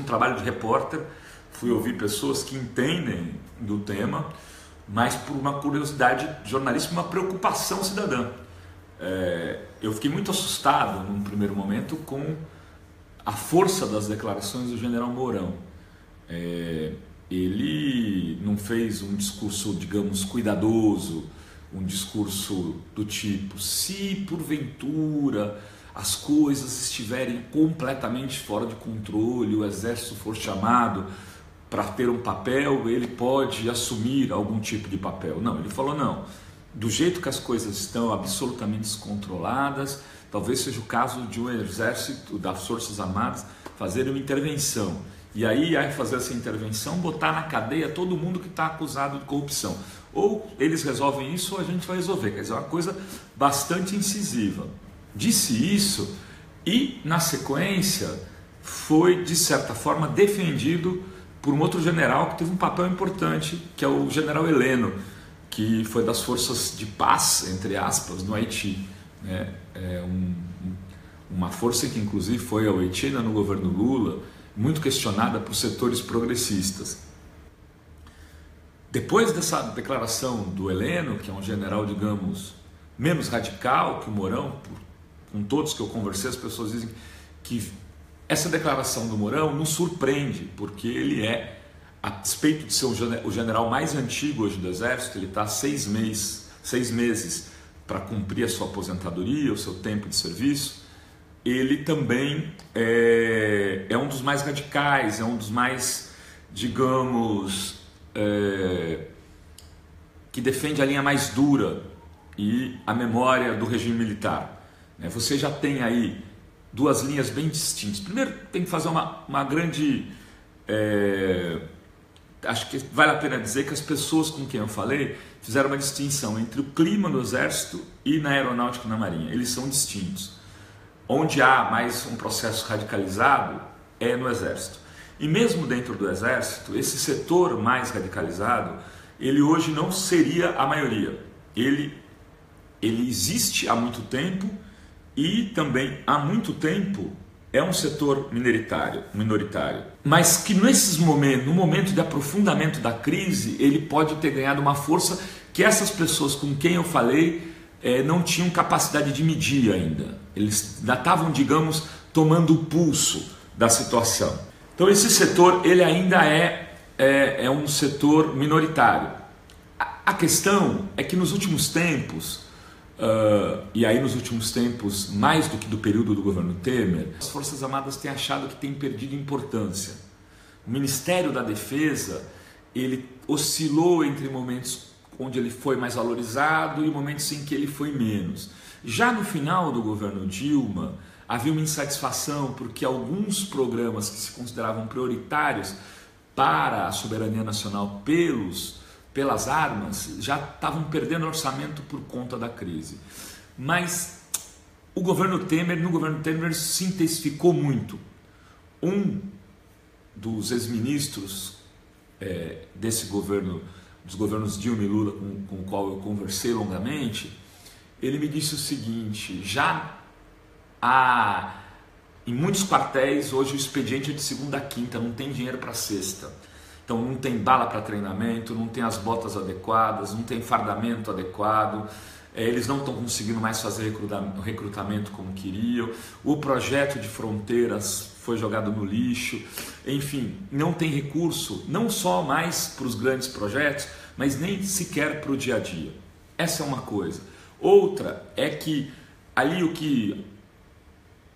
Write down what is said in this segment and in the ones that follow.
trabalho de repórter, fui ouvir pessoas que entendem do tema, mas por uma curiosidade jornalística, uma preocupação cidadã. Eu fiquei muito assustado num primeiro momento com a força das declarações do general Mourão. Ele não fez um discurso, digamos, cuidadoso, um discurso do tipo: se porventura as coisas estiverem completamente fora de controle, o exército for chamado para ter um papel, ele pode assumir algum tipo de papel. Não, ele falou: não, do jeito que as coisas estão absolutamente descontroladas, talvez seja o caso de um exército, das Forças Armadas, fazer uma intervenção. E aí fazer essa intervenção, botar na cadeia todo mundo que está acusado de corrupção. Ou eles resolvem isso ou a gente vai resolver. Quer dizer, é uma coisa bastante incisiva. Disse isso e, na sequência, foi, de certa forma, defendido por um outro general que teve um papel importante, que é o general Heleno, que foi das forças de paz, entre aspas, no Haiti. Uma força que, inclusive, foi ao Haiti no governo Lula, muito questionada por setores progressistas. Depois dessa declaração do Heleno, que é um general, digamos, menos radical que o Mourão, com todos que eu conversei, as pessoas dizem que essa declaração do Mourão nos surpreende, porque ele a despeito de ser o general mais antigo hoje do Exército, ele está há 6 meses para cumprir a sua aposentadoria, o seu tempo de serviço. Ele também é um dos mais radicais, é um dos mais, digamos, que defende a linha mais dura e a memória do regime militar. Você já tem aí duas linhas bem distintas. Primeiro, tem que fazer uma grande... acho que vale a pena dizer que as pessoas com quem eu falei fizeram uma distinção entre o clima no Exército e na Aeronáutica e na Marinha. Eles são distintos. Onde há mais um processo radicalizado é no Exército. E mesmo dentro do Exército, esse setor mais radicalizado, ele hoje não seria a maioria. Ele existe há muito tempo e também há muito tempo é um setor minoritário. Mas que no momento de aprofundamento da crise, ele pode ter ganhado uma força que essas pessoas com quem eu falei não tinham capacidade de medir ainda. Eles ainda estavam, digamos, tomando o pulso da situação. Então esse setor ele ainda é um setor minoritário. A questão é que nos últimos tempos, e aí nos últimos tempos mais do que do período do governo Temer, as Forças Armadas têm achado que têm perdido importância. O Ministério da Defesa ele oscilou entre momentos onde ele foi mais valorizado e momentos em que ele foi menos. Já no final do governo Dilma, havia uma insatisfação porque alguns programas que se consideravam prioritários para a soberania nacional pelas armas já estavam perdendo orçamento por conta da crise. Mas no governo Temer se intensificou muito. Um dos ex-ministros desse governo, dos governos Dilma e Lula, com o qual eu conversei longamente, ele me disse o seguinte: já há em muitos quartéis hoje o expediente é de segunda a quinta, não tem dinheiro para sexta. Então não tem bala para treinamento, não tem as botas adequadas, não tem fardamento adequado, eles não estão conseguindo mais fazer recrutamento como queriam, o projeto de fronteiras foi jogado no lixo, enfim, não tem recurso, não só mais para os grandes projetos, mas nem sequer para o dia a dia. Essa é uma coisa. Outra é que ali o que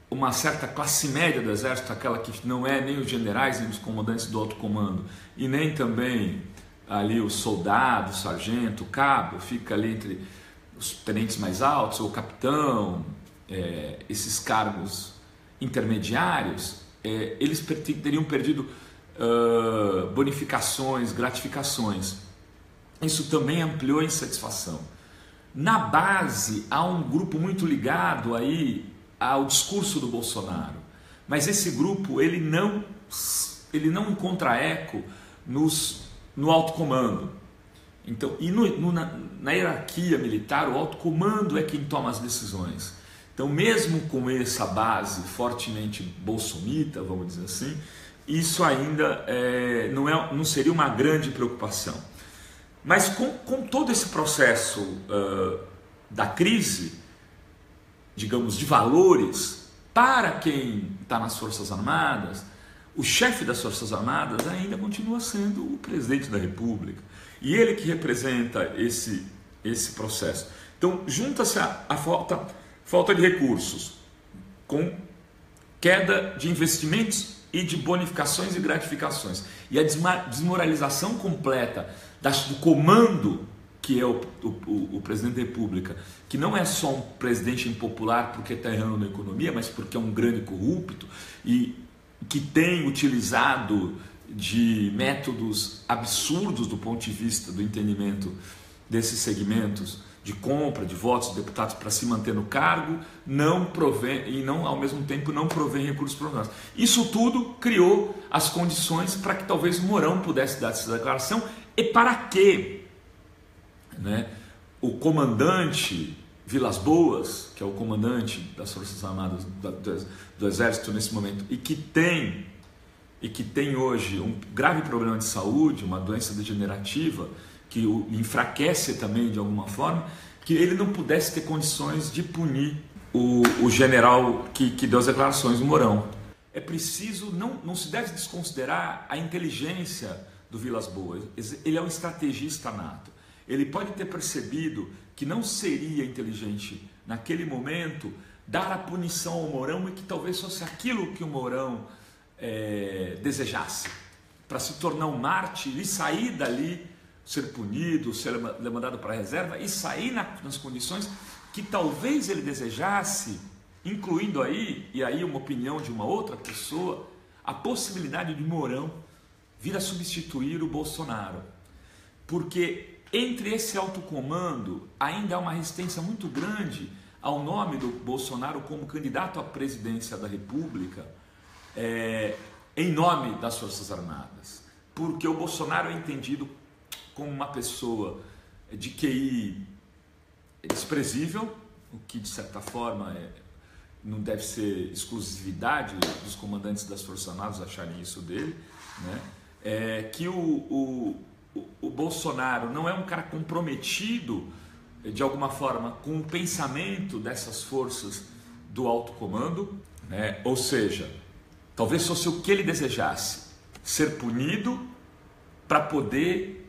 uma certa classe média do Exército, aquela que não é nem os generais, nem os comandantes do alto comando, e nem também ali o soldado, o sargento, o cabo, fica ali entre os tenentes mais altos, ou o capitão, esses cargos intermediários, eles teriam perdido bonificações, gratificações. Isso também ampliou a insatisfação. Na base, há um grupo muito ligado aí ao discurso do Bolsonaro, mas esse grupo ele não encontra eco no alto comando. Então, e na hierarquia militar, o alto comando é quem toma as decisões. Então, mesmo com essa base fortemente bolsomita, vamos dizer assim, isso ainda não seria uma grande preocupação. Mas com todo esse processo da crise, digamos, de valores, para quem está nas Forças Armadas, o chefe das Forças Armadas ainda continua sendo o presidente da República. E ele que representa esse processo. Então, junta-se a falta de recursos com queda de investimentos e de bonificações e gratificações. E a desmoralização completa do comando que é o presidente da República, que não é só um presidente impopular porque está errando na economia, mas porque é um grande corrupto e que tem utilizado de métodos absurdos do ponto de vista do entendimento desses segmentos de compra de votos de deputados para se manter no cargo, ao mesmo tempo não provém recursos para nós. Isso tudo criou as condições para que talvez o Mourão pudesse dar essa declaração e para que, né, o comandante Vilas Boas, que é o comandante das Forças Armadas do Exército nesse momento e que tem hoje um grave problema de saúde, uma doença degenerativa que o enfraquece também de alguma forma, que ele não pudesse ter condições de punir o general que deu as declarações, o Mourão. É preciso, não se deve desconsiderar a inteligência do Vilas Boas. Ele é um estrategista nato. Ele pode ter percebido que não seria inteligente naquele momento dar a punição ao Mourão e que talvez fosse aquilo que o Mourão desejasse, para se tornar um mártir e sair dali, ser punido, ser mandado para a reserva e sair nas condições que talvez ele desejasse, incluindo aí uma opinião de uma outra pessoa, a possibilidade de Mourão vir a substituir o Bolsonaro. Porque entre esse alto comando ainda há uma resistência muito grande ao nome do Bolsonaro como candidato à presidência da República, em nome das Forças Armadas. Porque o Bolsonaro é entendido como uma pessoa de QI desprezível, o que de certa forma não deve ser exclusividade dos comandantes das Forças Armadas acharem isso dele, né? Que o Bolsonaro não é um cara comprometido de alguma forma com o pensamento dessas forças do alto comando, né? Ou seja, talvez fosse o que ele desejasse, ser punido para poder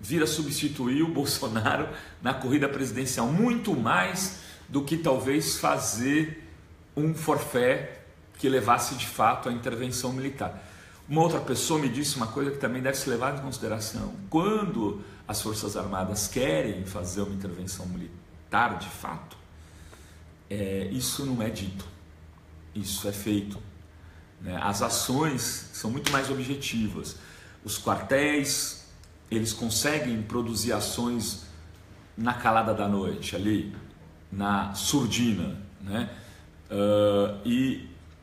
vir a substituir o Bolsonaro na corrida presidencial, muito mais do que talvez fazer um forfé que levasse de fato à intervenção militar. Uma outra pessoa me disse uma coisa que também deve ser levada em consideração. Quando as Forças Armadas querem fazer uma intervenção militar de fato, isso não é dito, isso é feito, né? As ações são muito mais objetivas. Os quartéis, eles conseguem produzir ações na calada da noite, ali, na surdina, né?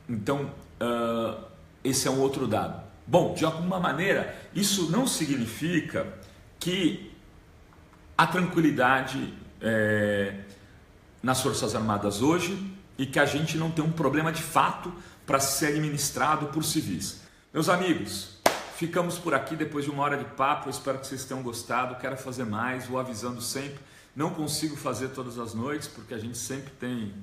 Então, esse é um outro dado. Bom, de alguma maneira, isso não significa que há tranquilidade nas Forças Armadas hoje e que a gente não tem um problema de fato para ser administrado por civis. Meus amigos, ficamos por aqui depois de 1 hora de papo. Eu espero que vocês tenham gostado. Quero fazer mais, vou avisando sempre. Não consigo fazer todas as noites porque a gente sempre tem,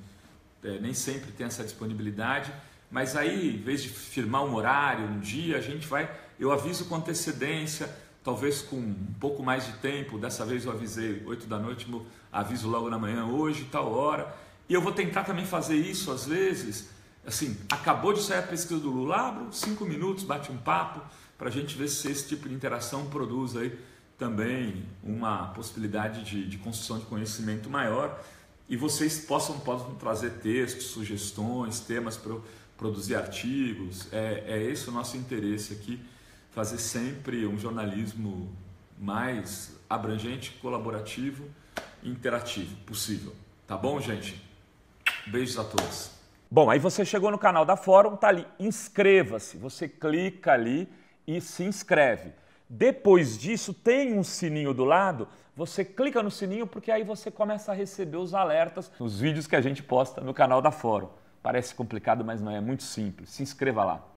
nem sempre tem essa disponibilidade. Mas aí, em vez de firmar um horário, um dia, eu aviso com antecedência, talvez com um pouco mais de tempo. Dessa vez eu avisei 8 da noite, aviso logo na manhã, hoje, tal hora. E eu vou tentar também fazer isso às vezes. Assim, acabou de sair a pesquisa do Lula, abro 5 minutos, bate um papo, para a gente ver se esse tipo de interação produz aí também uma possibilidade de construção de conhecimento maior e vocês possam trazer textos, sugestões, temas para eu produzir artigos. É esse o nosso interesse aqui, fazer sempre um jornalismo mais abrangente, colaborativo e interativo possível. Tá bom, gente? Beijos a todos. Bom, aí você chegou no canal da Fórum, tá ali, inscreva-se. Você clica ali e se inscreve. Depois disso, tem um sininho do lado, você clica no sininho porque aí você começa a receber os alertas nos vídeos que a gente posta no canal da Fórum. Parece complicado, mas não é, muito simples. Se inscreva lá.